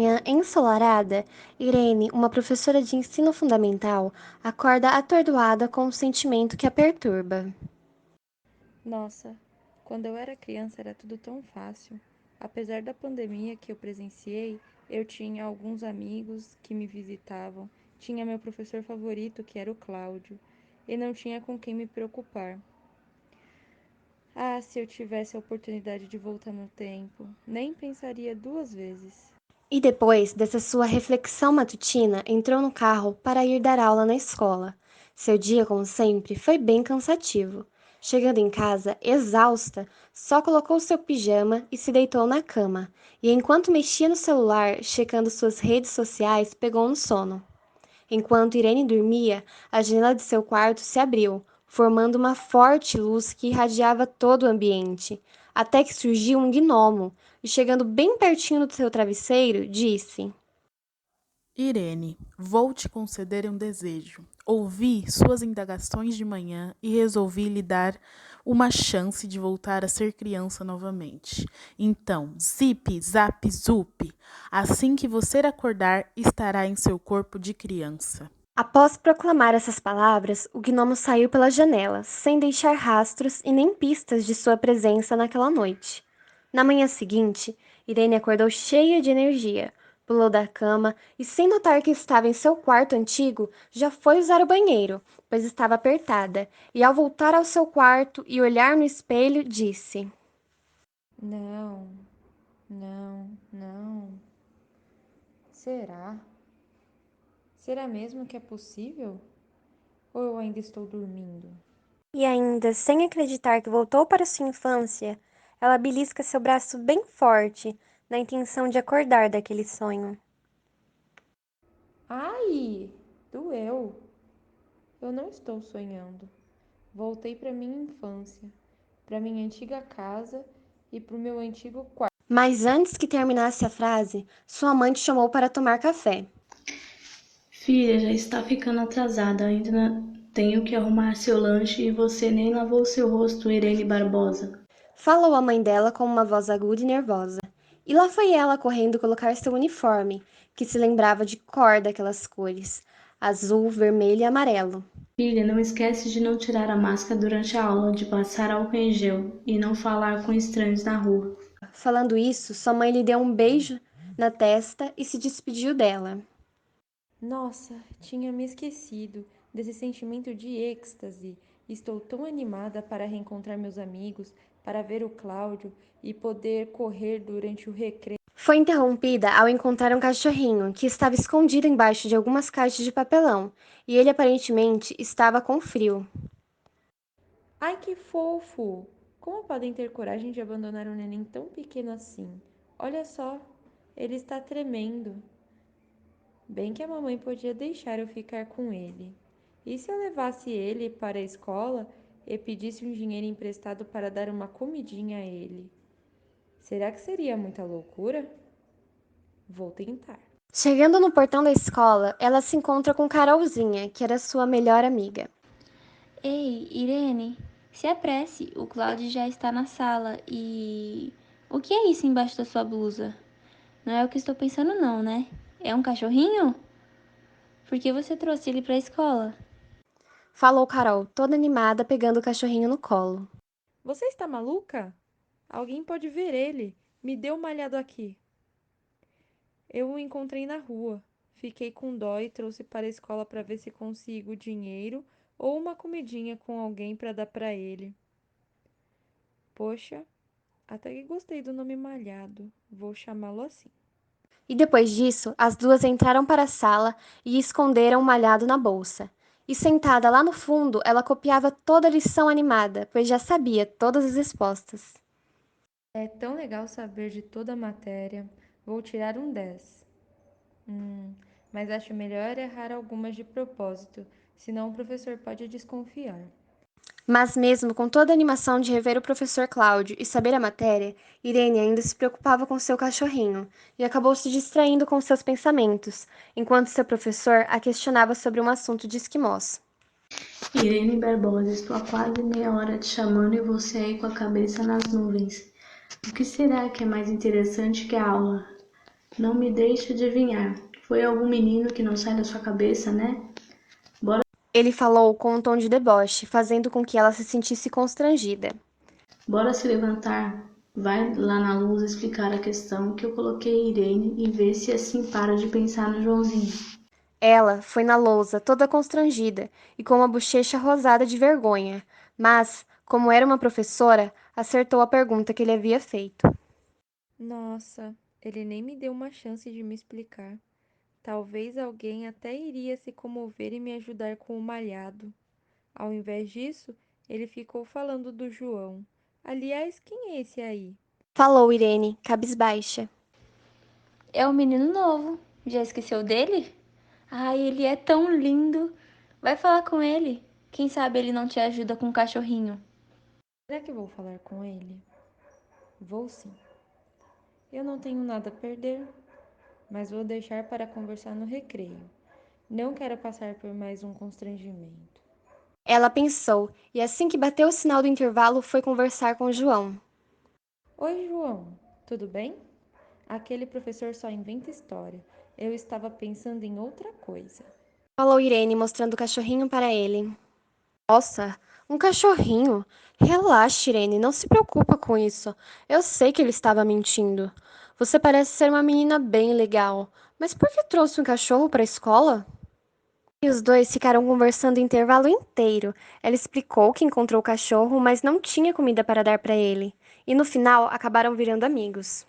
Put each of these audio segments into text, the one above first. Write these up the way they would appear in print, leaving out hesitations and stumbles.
manhã ensolarada, Irene, uma professora de ensino fundamental, acorda atordoada com um sentimento que a perturba. Nossa, quando eu era criança era tudo tão fácil. Apesar da pandemia que eu presenciei, eu tinha alguns amigos que me visitavam, tinha meu professor favorito, que era o Cláudio, e não tinha com quem me preocupar. Ah, se eu tivesse a oportunidade de voltar no tempo, nem pensaria duas vezes. E depois dessa sua reflexão matutina, entrou no carro para ir dar aula na escola. Seu dia, como sempre, foi bem cansativo. Chegando em casa, exausta, só colocou seu pijama e se deitou na cama. E enquanto mexia no celular, checando suas redes sociais, pegou um sono. Enquanto Irene dormia, a janela de seu quarto se abriu, formando uma forte luz que irradiava todo o ambiente, até que surgiu um gnomo e, chegando bem pertinho do seu travesseiro, disse: Irene, vou te conceder um desejo. Ouvi suas indagações de manhã e resolvi lhe dar uma chance de voltar a ser criança novamente. Então, zip, zap, zup. Assim que você acordar, estará em seu corpo de criança. Após proclamar essas palavras, o gnomo saiu pela janela, sem deixar rastros e nem pistas de sua presença naquela noite. Na manhã seguinte, Irene acordou cheia de energia, pulou da cama e, sem notar que estava em seu quarto antigo, já foi usar o banheiro, pois estava apertada, e ao voltar ao seu quarto e olhar no espelho, disse: Não, não, não. Será? Será mesmo que é possível? Ou eu ainda estou dormindo? E ainda, sem acreditar que voltou para sua infância, ela belisca seu braço bem forte, na intenção de acordar daquele sonho. Ai! Doeu! Eu não estou sonhando. Voltei para minha infância, para minha antiga casa e para o meu antigo quarto. Mas antes que terminasse a frase, sua mãe te chamou para tomar café. Filha, já está ficando atrasada, tenho que arrumar seu lanche e você nem lavou seu rosto, Irene Barbosa. Falou a mãe dela com uma voz aguda e nervosa. E lá foi ela correndo colocar seu uniforme, que se lembrava de cor daquelas cores: azul, vermelho e amarelo. Filha, não esquece de não tirar a máscara durante a aula, de passar álcool em gel e não falar com estranhos na rua. Falando isso, sua mãe lhe deu um beijo na testa e se despediu dela. Nossa, tinha me esquecido desse sentimento de êxtase. Estou tão animada para reencontrar meus amigos, para ver o Cláudio e poder correr durante o recreio. Foi interrompida ao encontrar um cachorrinho que estava escondido embaixo de algumas caixas de papelão, e ele aparentemente estava com frio. Ai, que fofo! Como podem ter coragem de abandonar um neném tão pequeno assim? Olha só, ele está tremendo. Bem que a mamãe podia deixar eu ficar com ele. E se eu levasse ele para a escola e pedisse um dinheiro emprestado para dar uma comidinha a ele? Será que seria muita loucura? Vou tentar. Chegando no portão da escola, ela se encontra com Carolzinha, que era sua melhor amiga. Ei, Irene, se apresse, o Cláudio já está na sala e. O que é isso embaixo da sua blusa? Não é o que estou pensando, não, né? É um cachorrinho? Por que você trouxe ele para a escola? Falou Carol, toda animada, pegando o cachorrinho no colo. Você está maluca? Alguém pode ver ele. Me dê uma olhada aqui. Eu o encontrei na rua. Fiquei com dó e trouxe para a escola para ver se consigo dinheiro ou uma comidinha com alguém para dar para ele. Poxa, até que gostei do nome Malhado. Vou chamá-lo assim. E depois disso, as duas entraram para a sala e esconderam o malhado na bolsa. E sentada lá no fundo, ela copiava toda a lição animada, pois já sabia todas as respostas. É tão legal saber de toda a matéria. Vou tirar um 10. Mas acho melhor errar algumas de propósito, senão o professor pode desconfiar. Mas mesmo com toda a animação de rever o professor Cláudio e saber a matéria, Irene ainda se preocupava com seu cachorrinho e acabou se distraindo com seus pensamentos, enquanto seu professor a questionava sobre um assunto de esquimós. Irene Barbosa, estou há quase meia hora te chamando e você aí com a cabeça nas nuvens. O que será que é mais interessante que a aula? Não me deixe adivinhar. Foi algum menino que não sai da sua cabeça, né? Ele falou com um tom de deboche, fazendo com que ela se sentisse constrangida. Bora se levantar. Vai lá na luz explicar a questão que eu coloquei Irene e ver se assim para de pensar no Joãozinho. Ela foi na lousa, toda constrangida e com uma bochecha rosada de vergonha, mas, como era uma professora, acertou a pergunta que ele havia feito. Nossa, ele nem me deu uma chance de me explicar. Talvez alguém até iria se comover e me ajudar com o malhado. Ao invés disso, ele ficou falando do João. Aliás, quem é esse aí? Falou Irene, cabisbaixa. É um menino novo. Já esqueceu dele? Ai, ele é tão lindo. Vai falar com ele. Quem sabe ele não te ajuda com o cachorrinho. Será que vou falar com ele? Vou sim. Eu não tenho nada a perder, mas vou deixar para conversar no recreio. Não quero passar por mais um constrangimento. Ela pensou e, assim que bateu o sinal do intervalo, foi conversar com João. Oi, João, tudo bem? Aquele professor só inventa história. Eu estava pensando em outra coisa. Falou Irene, mostrando o cachorrinho para ele. Nossa, um cachorrinho? Relaxe, Irene, não se preocupa com isso. Eu sei que ele estava mentindo. Você parece ser uma menina bem legal, mas por que trouxe um cachorro para a escola? E os dois ficaram conversando o intervalo inteiro. Ela explicou que encontrou o cachorro, mas não tinha comida para dar para ele. E no final acabaram virando amigos.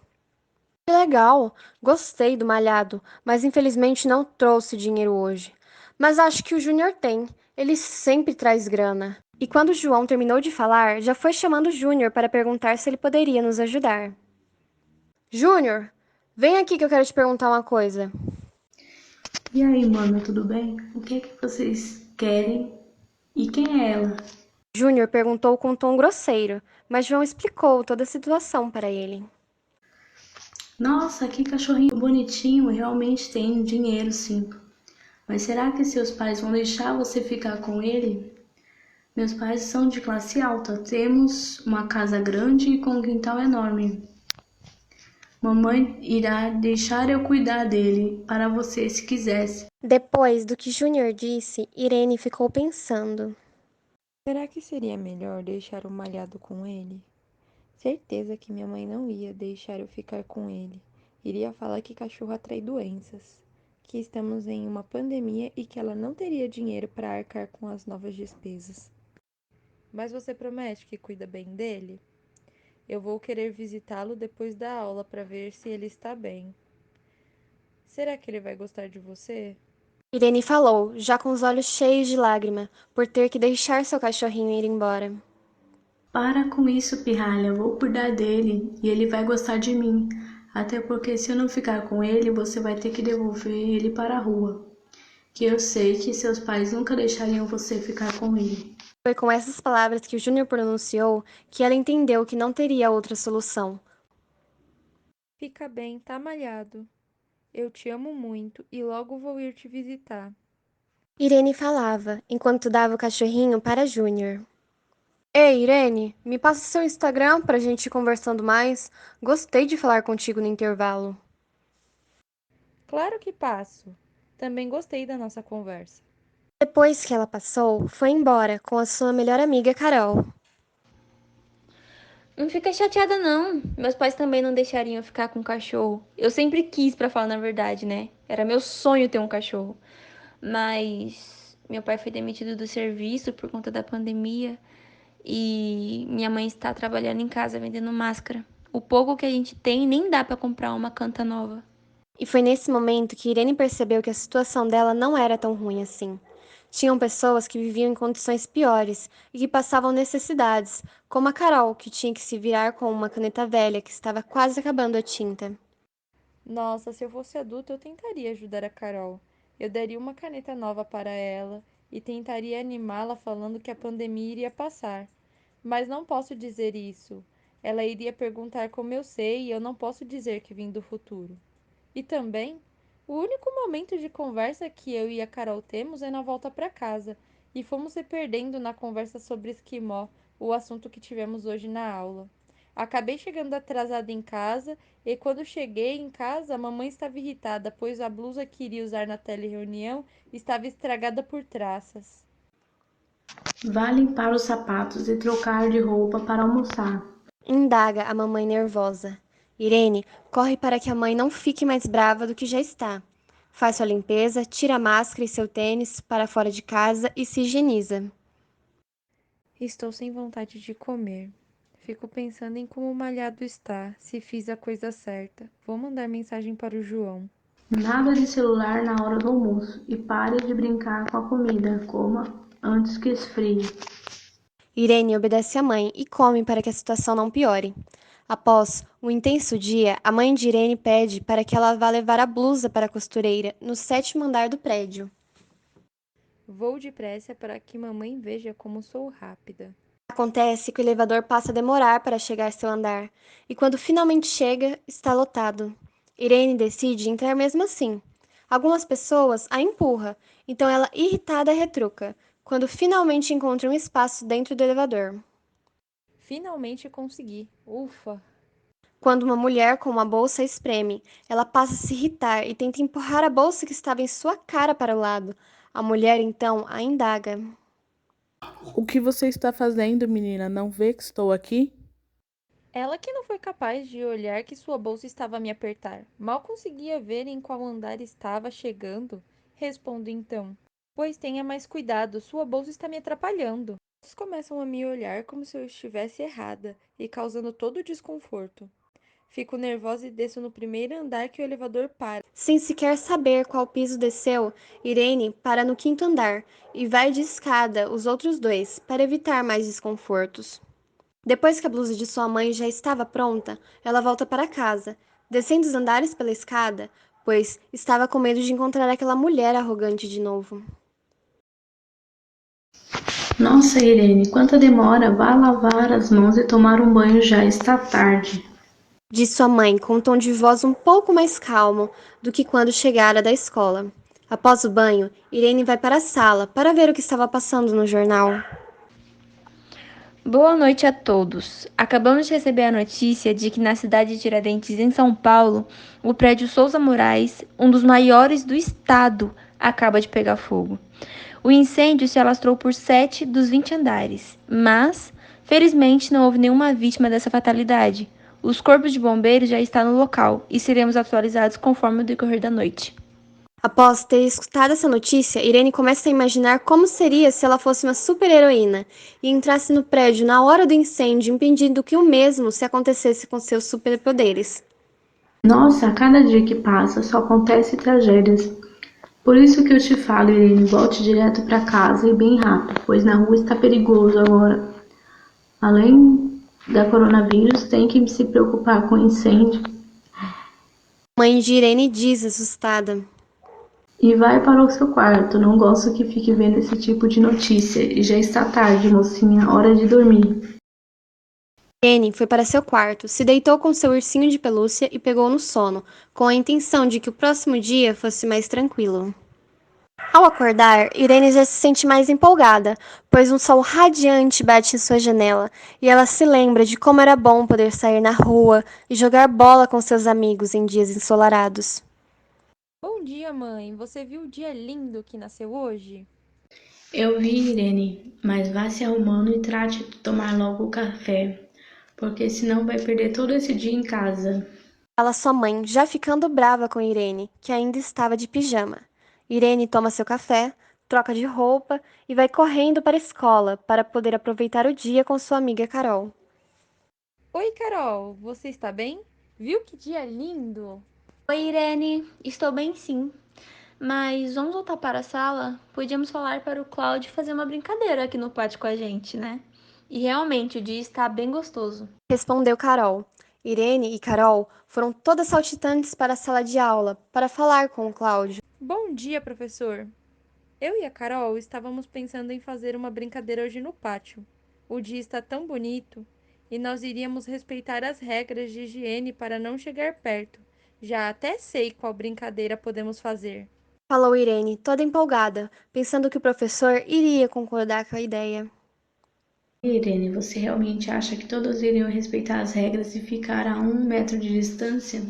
Que legal! Gostei do malhado, mas infelizmente não trouxe dinheiro hoje. Mas acho que o Júnior tem. Ele sempre traz grana. E quando o João terminou de falar, já foi chamando o Júnior para perguntar se ele poderia nos ajudar. Júnior, vem aqui que eu quero te perguntar uma coisa. E aí, mano, tudo bem? O que é que vocês querem? E quem é ela? Júnior perguntou com um tom grosseiro, mas João explicou toda a situação para ele. Nossa, que cachorrinho bonitinho, realmente tem dinheiro, sim. Mas será que seus pais vão deixar você ficar com ele? Meus pais são de classe alta, temos uma casa grande e com um quintal enorme. Mamãe irá deixar eu cuidar dele para você se quisesse. Depois do que Júnior disse, Irene ficou pensando. Será que seria melhor deixar o malhado com ele? Certeza que minha mãe não ia deixar eu ficar com ele. Iria falar que cachorro atrai doenças, que estamos em uma pandemia e que ela não teria dinheiro para arcar com as novas despesas. Mas você promete que cuida bem dele? Eu vou querer visitá-lo depois da aula para ver se ele está bem. Será que ele vai gostar de você? Irene falou, já com os olhos cheios de lágrima, por ter que deixar seu cachorrinho ir embora. Para com isso, pirralha, vou cuidar dele e ele vai gostar de mim. Até porque se eu não ficar com ele, você vai ter que devolver ele para a rua. Que eu sei que seus pais nunca deixariam você ficar com ele. Foi com essas palavras que o Júnior pronunciou que ela entendeu que não teria outra solução. Fica bem, tá malhado. Eu te amo muito e logo vou ir te visitar. Irene falava, enquanto dava o cachorrinho para Júnior. Ei, Irene, me passa seu Instagram pra gente ir conversando mais. Gostei de falar contigo no intervalo. Claro que passo. Também gostei da nossa conversa. Depois que ela passou, foi embora com a sua melhor amiga Carol. Não fica chateada, não. Meus pais também não deixariam eu ficar com um cachorro. Eu sempre quis, pra falar na verdade, né? Era meu sonho ter um cachorro. Mas meu pai foi demitido do serviço por conta da pandemia e minha mãe está trabalhando em casa vendendo máscara. O pouco que a gente tem nem dá pra comprar uma canta nova. E foi nesse momento que Irene percebeu que a situação dela não era tão ruim assim. Tinham pessoas que viviam em condições piores e que passavam necessidades, como a Carol, que tinha que se virar com uma caneta velha que estava quase acabando a tinta. Nossa, se eu fosse adulta, eu tentaria ajudar a Carol. Eu daria uma caneta nova para ela e tentaria animá-la falando que a pandemia iria passar. Mas não posso dizer isso. Ela iria perguntar como eu sei e eu não posso dizer que vim do futuro. E também, o único momento de conversa que eu e a Carol temos é na volta para casa, e fomos se perdendo na conversa sobre esquimó, o assunto que tivemos hoje na aula. Acabei chegando atrasada em casa e quando cheguei em casa, a mamãe estava irritada, pois a blusa que iria usar na telereunião estava estragada por traças. Vá limpar os sapatos e trocar de roupa para almoçar. Indaga a mamãe nervosa. Irene corre para que a mãe não fique mais brava do que já está. Faz sua limpeza, tira a máscara e seu tênis para fora de casa e se higieniza. Estou sem vontade de comer. Fico pensando em como o malhado está, se fiz a coisa certa. Vou mandar mensagem para o João. Nada de celular na hora do almoço e pare de brincar com a comida. Coma antes que esfrie. Irene obedece à mãe e come para que a situação não piore. Após um intenso dia, a mãe de Irene pede para que ela vá levar a blusa para a costureira no 7º andar do prédio. Vou depressa para que mamãe veja como sou rápida. Acontece que o elevador passa a demorar para chegar ao seu andar, e quando finalmente chega, está lotado. Irene decide entrar mesmo assim. Algumas pessoas a empurram, então ela, irritada, retruca, quando finalmente encontra um espaço dentro do elevador. Finalmente consegui. Ufa! Quando uma mulher com uma bolsa a espreme, ela passa a se irritar e tenta empurrar a bolsa que estava em sua cara para o lado. A mulher então a indaga. O que você está fazendo, menina? Não vê que estou aqui? Ela que não foi capaz de olhar que sua bolsa estava a me apertar. Mal conseguia ver em qual andar estava chegando. Respondo então: Pois tenha mais cuidado, sua bolsa está me atrapalhando. Eles começam a me olhar como se eu estivesse errada e causando todo o desconforto. Fico nervosa e desço no primeiro andar que o elevador para. Sem sequer saber qual piso desceu, Irene para no 5º andar e vai de escada os outros dois, para evitar mais desconfortos. Depois que a blusa de sua mãe já estava pronta, ela volta para casa, descendo os andares pela escada, pois estava com medo de encontrar aquela mulher arrogante de novo. Nossa, Irene, quanta demora! Vá lavar as mãos e tomar um banho, já está tarde. Diz sua mãe com um tom de voz um pouco mais calmo do que quando chegara da escola. Após o banho, Irene vai para a sala para ver o que estava passando no jornal. Boa noite a todos. Acabamos de receber a notícia de que na cidade de Tiradentes, em São Paulo, o prédio Souza Moraes, um dos maiores do estado, acaba de pegar fogo. O incêndio se alastrou por 7 dos 20 andares, mas, felizmente, não houve nenhuma vítima dessa fatalidade. Os corpos de bombeiros já estão no local e seremos atualizados conforme o decorrer da noite. Após ter escutado essa notícia, Irene começa a imaginar como seria se ela fosse uma super-heroína e entrasse no prédio na hora do incêndio, impedindo que o mesmo se acontecesse com seus superpoderes. Nossa, a cada dia que passa só acontece tragédias. Por isso que eu te falo, Irene, volte direto para casa e bem rápido, pois na rua está perigoso agora. Além da coronavírus, tem que se preocupar com incêndio. A mãe de Irene diz, assustada. E vai para o seu quarto. Não gosto que fique vendo esse tipo de notícia. E já está tarde, mocinha. Hora de dormir. Irene foi para seu quarto, se deitou com seu ursinho de pelúcia e pegou no sono, com a intenção de que o próximo dia fosse mais tranquilo. Ao acordar, Irene já se sente mais empolgada, pois um sol radiante bate em sua janela e ela se lembra de como era bom poder sair na rua e jogar bola com seus amigos em dias ensolarados. Bom dia, mãe. Você viu o dia lindo que nasceu hoje? Eu vi, Irene, mas vá se arrumando e trate de tomar logo o café, porque senão vai perder todo esse dia em casa. Fala sua mãe, já ficando brava com Irene, que ainda estava de pijama. Irene toma seu café, troca de roupa e vai correndo para a escola para poder aproveitar o dia com sua amiga Carol. Oi, Carol. Você está bem? Viu que dia lindo? Oi, Irene. Estou bem, sim. Mas vamos voltar para a sala? Podíamos falar para o Cláudio fazer uma brincadeira aqui no pátio com a gente, né? E realmente o dia está bem gostoso. Respondeu Carol. Irene e Carol foram todas saltitantes para a sala de aula para falar com o Cláudio. Bom dia, professor. Eu e a Carol estávamos pensando em fazer uma brincadeira hoje no pátio. O dia está tão bonito e nós iríamos respeitar as regras de higiene para não chegar perto. Já até sei qual brincadeira podemos fazer. Falou Irene, toda empolgada, pensando que o professor iria concordar com a ideia. Irene, você realmente acha que todos iriam respeitar as regras e ficar a 1 metro de distância?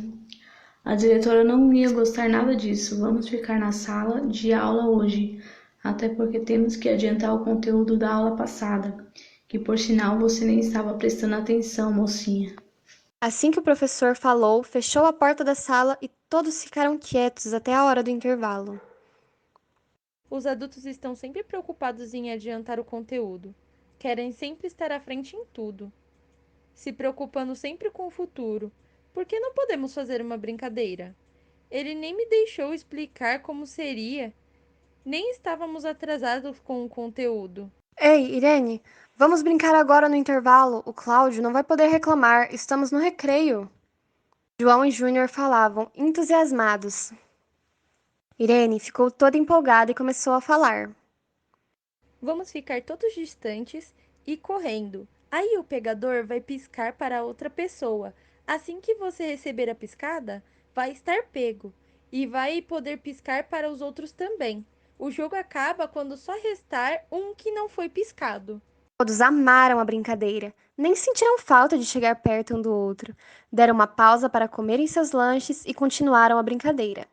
A diretora não ia gostar nada disso. Vamos ficar na sala de aula hoje, até porque temos que adiantar o conteúdo da aula passada, que por sinal você nem estava prestando atenção, mocinha. Assim que o professor falou, fechou a porta da sala e todos ficaram quietos até a hora do intervalo. Os adultos estão sempre preocupados em adiantar o conteúdo. Querem sempre estar à frente em tudo, se preocupando sempre com o futuro. Por que não podemos fazer uma brincadeira? Ele nem me deixou explicar como seria, nem estávamos atrasados com o conteúdo. Ei, Irene, vamos brincar agora no intervalo. O Cláudio não vai poder reclamar, estamos no recreio. João e Júnior falavam, entusiasmados. Irene ficou toda empolgada e começou a falar. Vamos ficar todos distantes e correndo. Aí o pegador vai piscar para outra pessoa. Assim que você receber a piscada, vai estar pego e vai poder piscar para os outros também. O jogo acaba quando só restar um que não foi piscado. Todos amaram a brincadeira, nem sentiram falta de chegar perto um do outro. Deram uma pausa para comerem seus lanches e continuaram a brincadeira.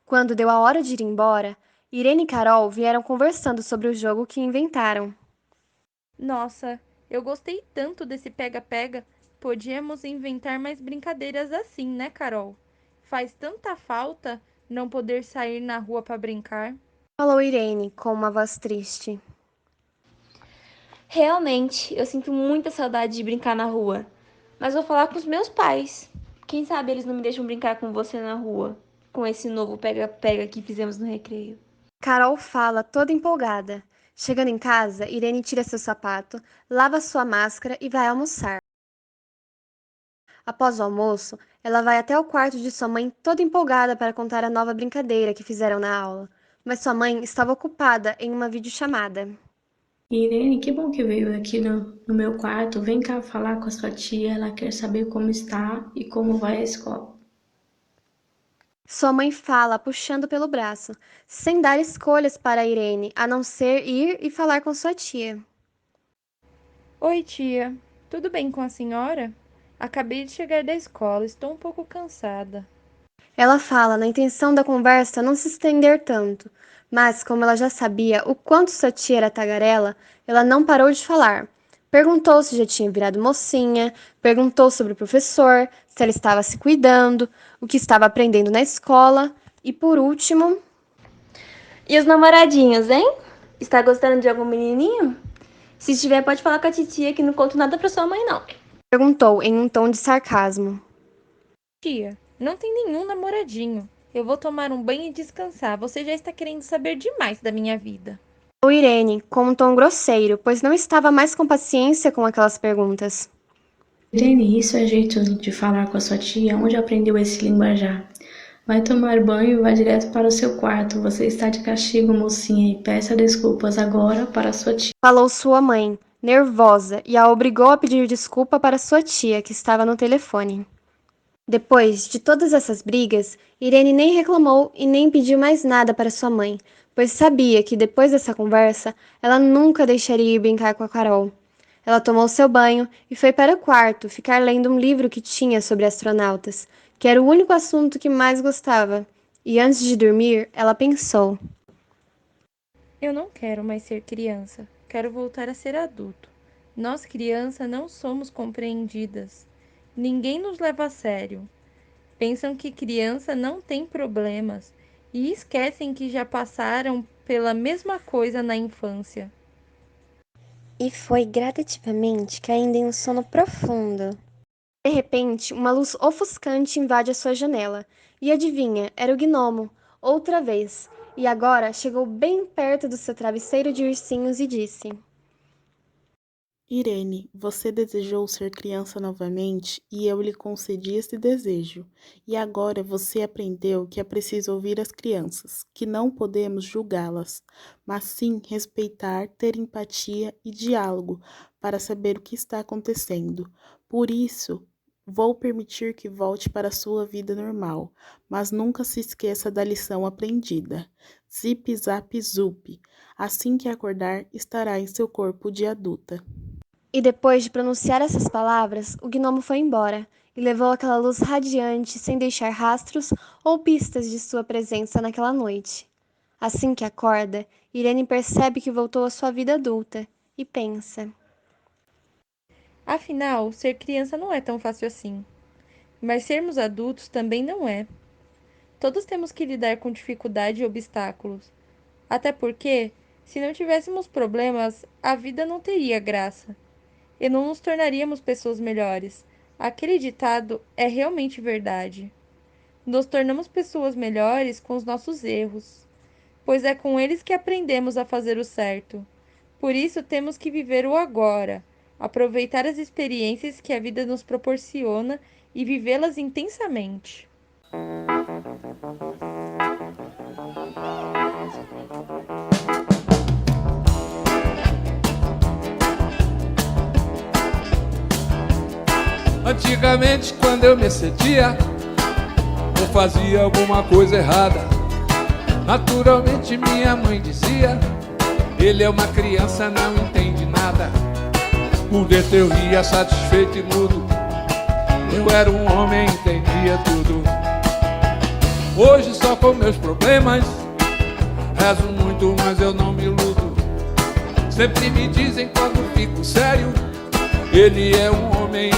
Quando deu a hora de ir embora, Irene e Carol vieram conversando sobre o jogo que inventaram. Nossa, eu gostei tanto desse pega-pega. Podíamos inventar mais brincadeiras assim, né, Carol? Faz tanta falta não poder sair na rua para brincar. Falou Irene com uma voz triste. Realmente, eu sinto muita saudade de brincar na rua. Mas vou falar com os meus pais. Quem sabe eles não me deixam brincar com você na rua, com esse novo pega-pega que fizemos no recreio. Carol fala toda empolgada. Chegando em casa, Irene tira seu sapato, lava sua máscara e vai almoçar. Após o almoço, ela vai até o quarto de sua mãe toda empolgada para contar a nova brincadeira que fizeram na aula. Mas sua mãe estava ocupada em uma videochamada. Irene, que bom que veio aqui no meu quarto. Vem cá falar com a sua tia. Ela quer saber como está e como vai a escola. Sua mãe fala, puxando pelo braço, sem dar escolhas para Irene, a não ser ir e falar com sua tia. Oi, tia. Tudo bem com a senhora? Acabei de chegar da escola, estou um pouco cansada. Ela fala na intenção da conversa não se estender tanto, mas como ela já sabia o quanto sua tia era tagarela, ela não parou de falar. Perguntou se já tinha virado mocinha, perguntou sobre o professor, se ela estava se cuidando, o que estava aprendendo na escola e, por último, E os namoradinhos, hein? Está gostando de algum menininho? Se estiver, pode falar com a titia que não conto nada pra sua mãe, não. perguntou em um tom de sarcasmo. Tia, não tem nenhum namoradinho. Eu vou tomar um banho e descansar. Você já está querendo saber demais da minha vida. Ou Irene, com um tom grosseiro, pois não estava mais com paciência com aquelas perguntas. Irene, isso é jeito de falar com a sua tia? Onde aprendeu esse linguajar? Vai tomar banho e vai direto para o seu quarto. Você está de castigo, mocinha, e peça desculpas agora para a sua tia. Falou sua mãe, nervosa, e a obrigou a pedir desculpa para sua tia, que estava no telefone. Depois de todas essas brigas, Irene nem reclamou e nem pediu mais nada para sua mãe, pois sabia que depois dessa conversa, ela nunca deixaria ir brincar com a Carol. Ela tomou seu banho e foi para o quarto ficar lendo um livro que tinha sobre astronautas, que era o único assunto que mais gostava. E antes de dormir, ela pensou: Eu não quero mais ser criança. Quero voltar a ser adulto. Nós, criança, não somos compreendidas. Ninguém nos leva a sério. Pensam que criança não tem problemas e esquecem que já passaram pela mesma coisa na infância. e foi gradativamente caindo em um sono profundo. De repente, uma luz ofuscante invade a sua janela. E adivinha, era o gnomo, outra vez. E agora chegou bem perto do seu travesseiro de ursinhos e disse: Irene, você desejou ser criança novamente e eu lhe concedi esse desejo. E agora você aprendeu que é preciso ouvir as crianças, que não podemos julgá-las, mas sim respeitar, ter empatia e diálogo para saber o que está acontecendo. Por isso, vou permitir que volte para a sua vida normal, mas nunca se esqueça da lição aprendida. Zip, zap, zup. Assim que acordar, estará em seu corpo de adulta. E depois de pronunciar essas palavras, o gnomo foi embora e levou aquela luz radiante sem deixar rastros ou pistas de sua presença naquela noite. Assim que acorda, Irene percebe que voltou à sua vida adulta e pensa: Afinal, ser criança não é tão fácil assim. Mas sermos adultos também não é. Todos temos que lidar com dificuldade e obstáculos. Até porque, se não tivéssemos problemas, a vida não teria graça. E não nos tornaríamos pessoas melhores. Aquele ditado é realmente verdade. Nos tornamos pessoas melhores com os nossos erros, pois é com eles que aprendemos a fazer o certo. Por isso temos que viver o agora, aproveitar as experiências que a vida nos proporciona e vivê-las intensamente. Antigamente, quando eu me excedia ou fazia alguma coisa errada, naturalmente minha mãe dizia: ele é uma criança, não entende nada. Por dentro eu ria satisfeito e mudo. Eu era um homem, entendia tudo. Hoje só com meus problemas rezo muito, mas eu não me iludo. Sempre me dizem quando fico sério: ele é um homem